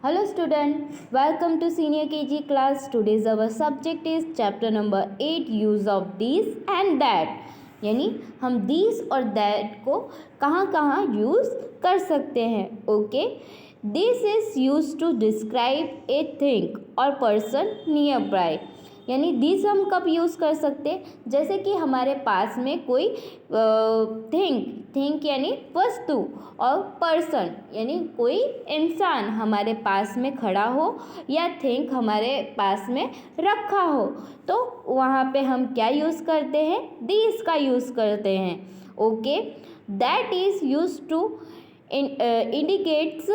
Hello student, welcome to senior KG class. Today's our subject is chapter number 8 use of this and that. यानी हम this और that को कहाँ कहाँ use कर सकते हैं. Okay, this is used to describe a thing or person nearby. यानी दिस हम कब यूज़ कर सकते हैं, जैसे कि हमारे पास में कोई थिंक यानी वस्तु और पर्सन यानी कोई इंसान हमारे पास में खड़ा हो या थिंक हमारे पास में रखा हो, तो वहाँ पे हम क्या यूज़ करते हैं, दिस का यूज़ करते हैं. Okay, that is use to indicates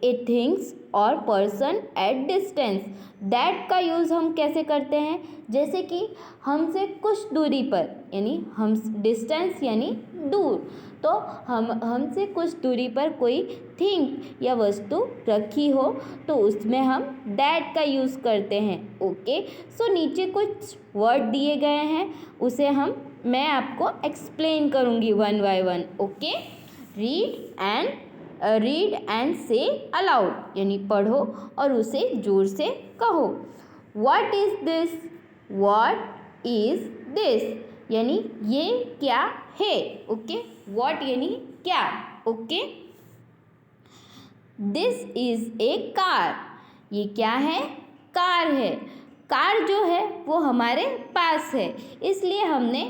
a things और पर्सन एट डिस्टेंस. दैट का यूज़ हम कैसे करते हैं, जैसे कि हमसे कुछ दूरी पर, यानी हम डिस्टेंस यानी दूर, तो हमसे कुछ दूरी पर कोई थिंग या वस्तु रखी हो तो उसमें हम दैट का यूज़ करते हैं. ओके, सो नीचे कुछ वर्ड दिए गए हैं, उसे मैं आपको एक्सप्लेन करूँगी one by one. Okay, read and से अलाउड, यानी पढ़ो और उसे जोर से कहो. What is this, what is this, यानी ये क्या है. ओके, व्हाट यानी क्या. Okay, this is a car, ये क्या है, कार है. कार जो है वो हमारे पास है, इसलिए हमने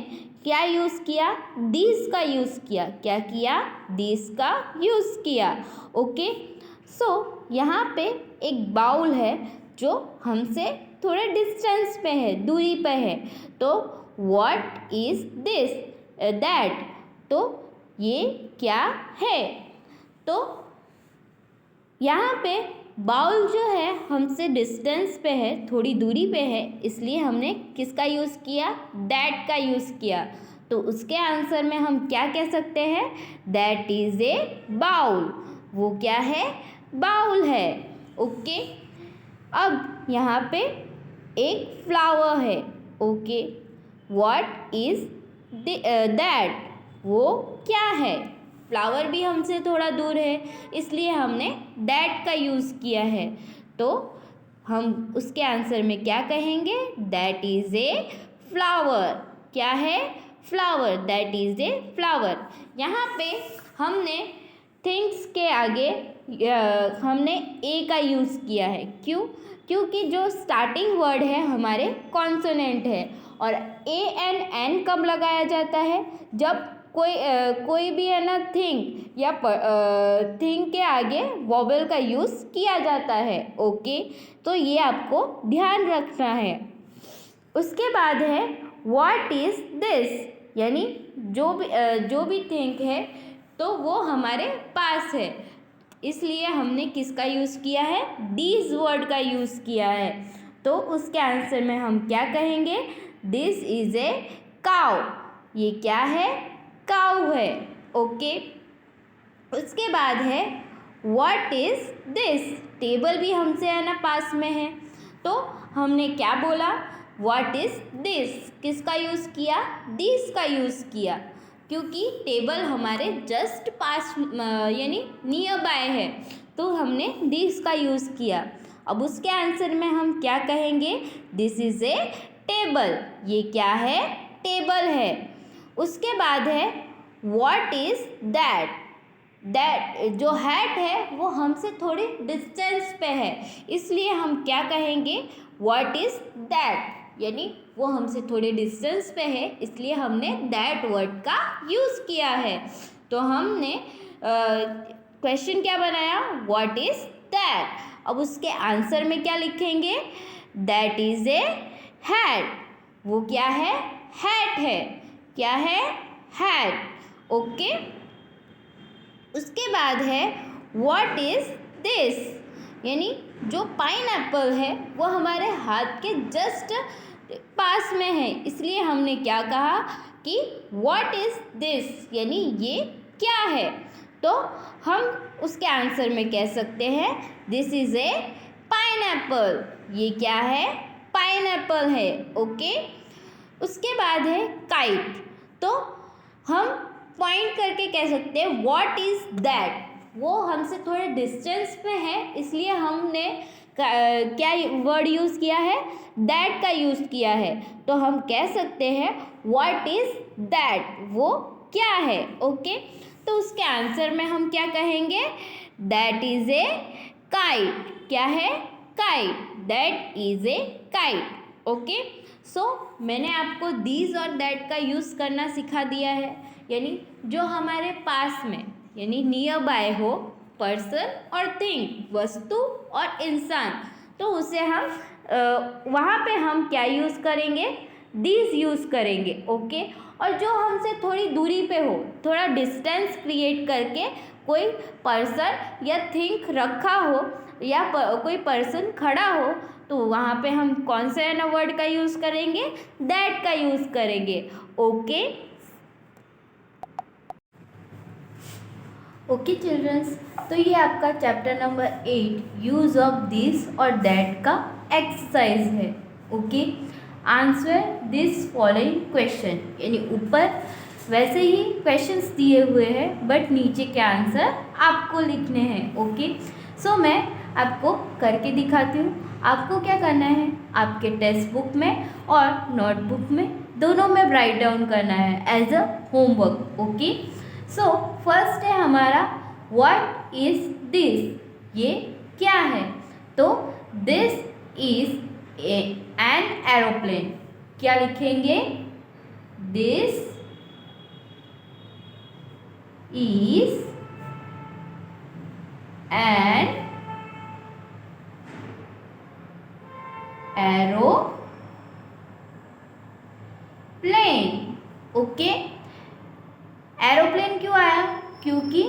क्या यूज़ किया, दिस का यूज़ किया. क्या किया, दिस का यूज़ किया. ओके, सो यहाँ पे एक बाउल है जो हमसे थोड़े डिस्टेंस पे है, दूरी पे है, तो व्हाट इज़ दिस, दैट, तो ये क्या है. तो यहाँ पे बाउल जो है हमसे डिस्टेंस पे है, थोड़ी दूरी पे है, इसलिए हमने किसका यूज़ किया, दैट का यूज़ किया. तो उसके आंसर में हम क्या कह सकते हैं, दैट इज़ ए बाउल. वो क्या है, बाउल है. ओके, अब यहाँ पे एक फ्लावर है. ओके, व्हाट इज़ दैट, वो क्या है. फ्लावर भी हमसे थोड़ा दूर है, इसलिए हमने दैट का यूज़ किया है. तो हम उसके आंसर में क्या कहेंगे, दैट इज़ ए फ्लावर. क्या है, flower, that is a flower. यहाँ पे हमने थिंग्स के आगे हमने ए का यूज़ किया है. क्योंकि जो स्टार्टिंग वर्ड है हमारे कॉन्सोनेंट है, और ए एंड एन कब लगाया जाता है, जब कोई भी है ना थिंग या थिंग के आगे वॉवेल का यूज़ किया जाता है. ओके, तो ये आपको ध्यान रखना है. उसके बाद है व्हाट इज़ दिस, यानी जो भी थिंग है तो वो हमारे पास है, इसलिए हमने किसका यूज़ किया है, दिस वर्ड का यूज़ किया है. तो उसके आंसर में हम क्या कहेंगे, दिस इज़ ए काउ. ये क्या है, काउ है. ओके, उसके बाद है व्हाट इज़ दिस, टेबल भी हमसे है ना पास में है, तो हमने क्या बोला, व्हाट इज़ दिस, किसका यूज़ किया, दिस का यूज़ किया, क्योंकि टेबल हमारे जस्ट पास यानी नियर बाय है, तो हमने दिस का यूज़ किया. अब उसके आंसर में हम क्या कहेंगे, दिस इज़ ए टेबल. ये क्या है, टेबल है. उसके बाद है व्हाट इज़ दैट. दैट जो हैट है वो हमसे थोड़ी डिस्टेंस पे है, इसलिए हम क्या कहेंगे, व्हाट इज़ दैट, यानी वो हमसे थोड़े डिस्टेंस पे है, इसलिए हमने दैट वर्ड का यूज़ किया है. तो हमने क्वेश्चन क्या बनाया, व्हाट इज़ दैट. अब उसके आंसर में क्या लिखेंगे, दैट इज़ ए हैट. वो क्या है, हैट है. क्या है, हैट. ओके, उसके बाद है व्हाट इज़ दिस, यानी जो पाइनएप्पल है वो हमारे हाथ के जस्ट पास में है, इसलिए हमने क्या कहा कि व्हाट इज़ दिस, यानी ये क्या है. तो हम उसके आंसर में कह सकते हैं, दिस इज़ ए पाइनएप्पल. ये क्या है, पाइनएप्पल है. ओके, उसके बाद है काइट. तो हम पॉइंट करके कह सकते हैं व्हाट इज़ दैट. वो हमसे थोड़े डिस्टेंस पे है, इसलिए हमने क्या वर्ड यूज़ किया है, दैट का यूज़ किया है। तो हम कह सकते हैं व्हाट इज़ दैट, वो क्या है। ओके, तो उसके आंसर में हम क्या कहेंगे, दैट इज़ ए काइट। क्या है, kite, that is a kite. Okay, so मैंने आपको दीज और दैट का यूज़ करना सिखा दिया है, यानी जो हमारे पास में यानी नियर बाय हो, पर्सन और थिंग, वस्तु और इंसान, तो उसे हम वहाँ पे हम क्या यूज़ करेंगे, दीज यूज़ करेंगे। ओके, और जो हमसे थोड़ी दूरी पे हो, थोड़ा डिस्टेंस क्रिएट करके कोई पर्सन या थिंग रखा हो या कोई पर्सन खड़ा हो, तो वहाँ पे हम कौन से ना वर्ड का यूज़ करेंगे, दैट का यूज़ करेंगे। ओके, ओके चिल्ड्रंस, तो ये आपका chapter number 8 use of this और दैट का एक्सरसाइज है। Okay, answer this following question, यानी ऊपर वैसे ही क्वेश्चंस दिए हुए हैं बट नीचे के आंसर आपको लिखने हैं। ओके, सो मैं आपको करके दिखाती हूँ। आपको क्या करना है, आपके टेक्स्ट बुक में और नोटबुक में दोनों में राइट डाउन करना है as a homework. Okay, so first है हमारा व्हाट इज दिस, ये क्या है। तो दिस इज एन एरोप्लेन, क्या लिखेंगे, this is an aeroplane. Okay, aeroplane क्यों आया, क्योंकि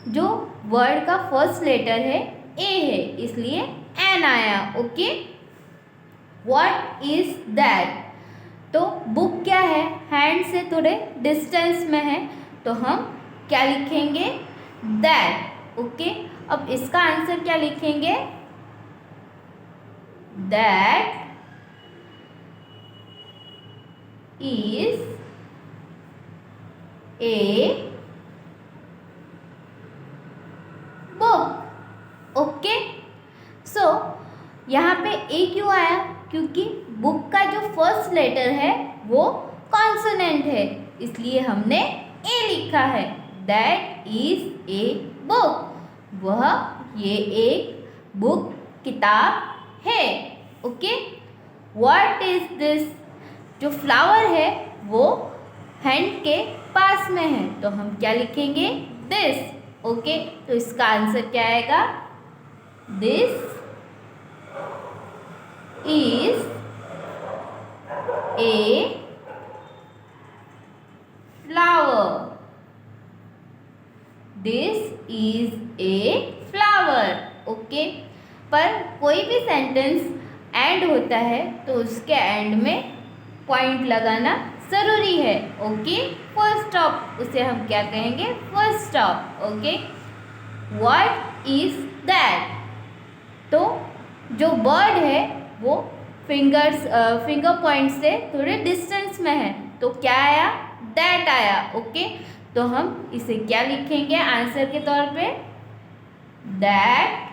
जो वर्ड का फर्स्ट लेटर है ए है, इसलिए एन आया। ओके, व्हाट इज दैट, तो बुक क्या है, हैंड से थोड़े डिस्टेंस में है, तो हम क्या लिखेंगे, दैट। ओके, अब इसका आंसर क्या लिखेंगे, that is a book. Okay, so यहाँ पे ए क्यों आया, क्योंकि बुक का जो फर्स्ट लेटर है वो कॉन्सोनेंट है, इसलिए हमने ए लिखा है। दैट इज ए बुक, वह ये एक बुक किताब है। ओके, व्हाट इज दिस, जो फ्लावर है वो हैंड के पास में है, तो हम क्या लिखेंगे, दिस। ओके, तो इसका आंसर क्या आएगा, this is a flower, this is a flower. Okay, पर कोई भी सेंटेंस एंड होता है तो उसके एंड में पॉइंट लगाना ज़रूरी है। ओके, फुल स्टॉप, उसे हम क्या कहेंगे, full stop. Okay, what is that, तो जो बर्ड है वो फिंगर पॉइंट से थोड़े डिस्टेंस में है, तो क्या आया, दैट आया। ओके, तो हम इसे क्या लिखेंगे आंसर के तौर पे, that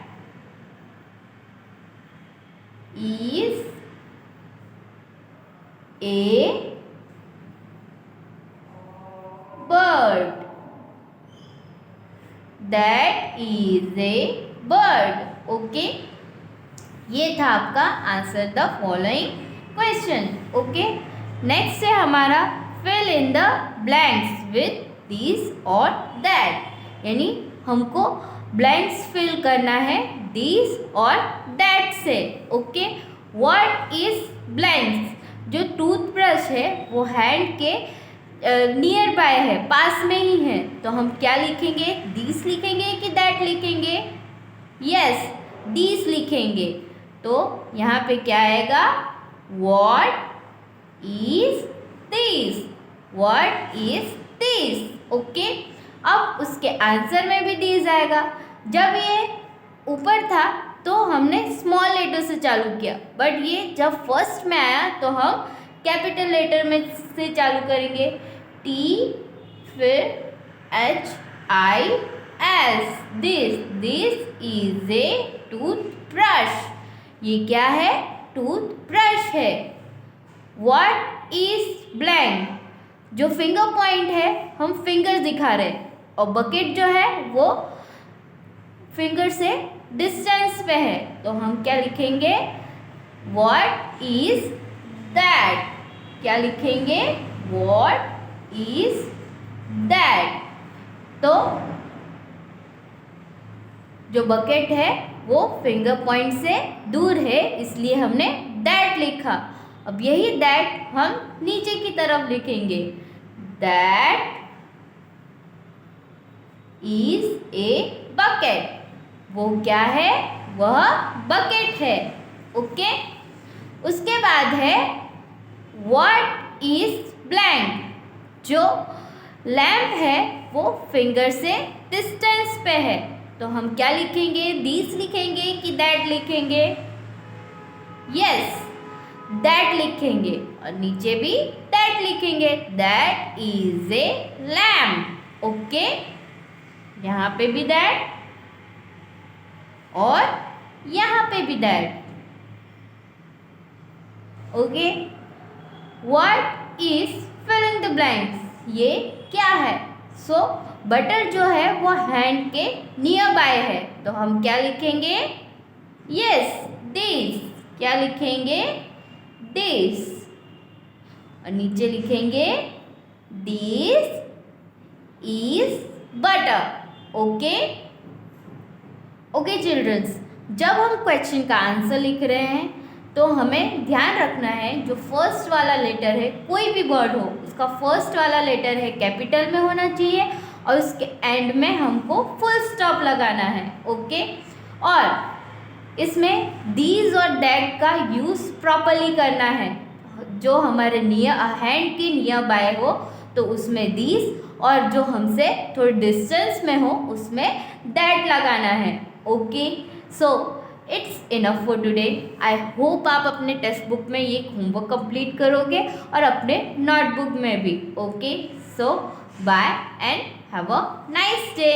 is a bird, that is a bird. Okay, ये था आपका answer the following question. Okay, next है हमारा fill in the blanks with this और दैट, यानी हमको ब्लैंक्स फिल करना है दिस और दैट से। ओके, व्हाट इज ब्लैंक्स, जो टूथब्रश है वो हैंड के नियर बाय है, पास में ही है, तो हम क्या लिखेंगे, दिस लिखेंगे कि दैट लिखेंगे, यस दिस लिखेंगे। तो यहाँ पे क्या आएगा, what is this, what is this. Okay, अब उसके आंसर में भी दिस आएगा। जब ये ऊपर था तो हमने स्मॉल लेटर से चालू किया, बट ये जब फर्स्ट में आया तो हम कैपिटल लेटर में से चालू करेंगे, टी फिर HI S this is a toothbrush. ये क्या है? टूथब्रश है। What is blank? जो फिंगर पॉइंट है हम फिंगर दिखा रहे हैं और बकेट जो है वो फिंगर से डिस्टेंस पे है, तो हम क्या लिखेंगे? What is that? क्या लिखेंगे? What is that? तो जो बकेट है वो फिंगर पॉइंट से दूर है, इसलिए हमने दैट लिखा। अब यही दैट हम नीचे की तरफ लिखेंगे। That is a bucket. वो क्या है? वह बकेट है। ओके। उसके बाद है व्हाट इज ब्लैंक? जो लैम्प है वो फिंगर से डिस्टेंस पे है, तो हम क्या लिखेंगे? दिस लिखेंगे कि दैट लिखेंगे? यस, दैट लिखेंगे और नीचे भी दैट लिखेंगे। That is a lamp. Okay, यहाँ पे भी दैट और यहाँ पे भी that. Okay. What is filling the blanks? ये क्या है? सो बटर जो है वो हैंड के नियर बाय है, तो हम क्या लिखेंगे? Yes, this. क्या लिखेंगे? दिस। और नीचे लिखेंगे this is butter. Okay. Okay childrens, जब हम क्वेश्चन का आंसर लिख रहे हैं तो हमें ध्यान रखना है जो फर्स्ट वाला लेटर है, कोई भी वर्ड हो उसका फर्स्ट वाला लेटर है कैपिटल में होना चाहिए और उसके एंड में हमको फुल स्टॉप लगाना है। ओके। और इसमें दीज और दैट का यूज़ प्रॉपरली करना है। जो हमारे नियर हैंड के नियर बाय हो तो उसमें दीज और जो हमसे थोड़े डिस्टेंस में हो उसमें दैट लगाना है। Okay. So it's enough for today. I hope आप अपने टेक्स्ट बुक में ये होमवर्क कंप्लीट करोगे और अपने नोटबुक में भी। Okay. So bye and have a nice day.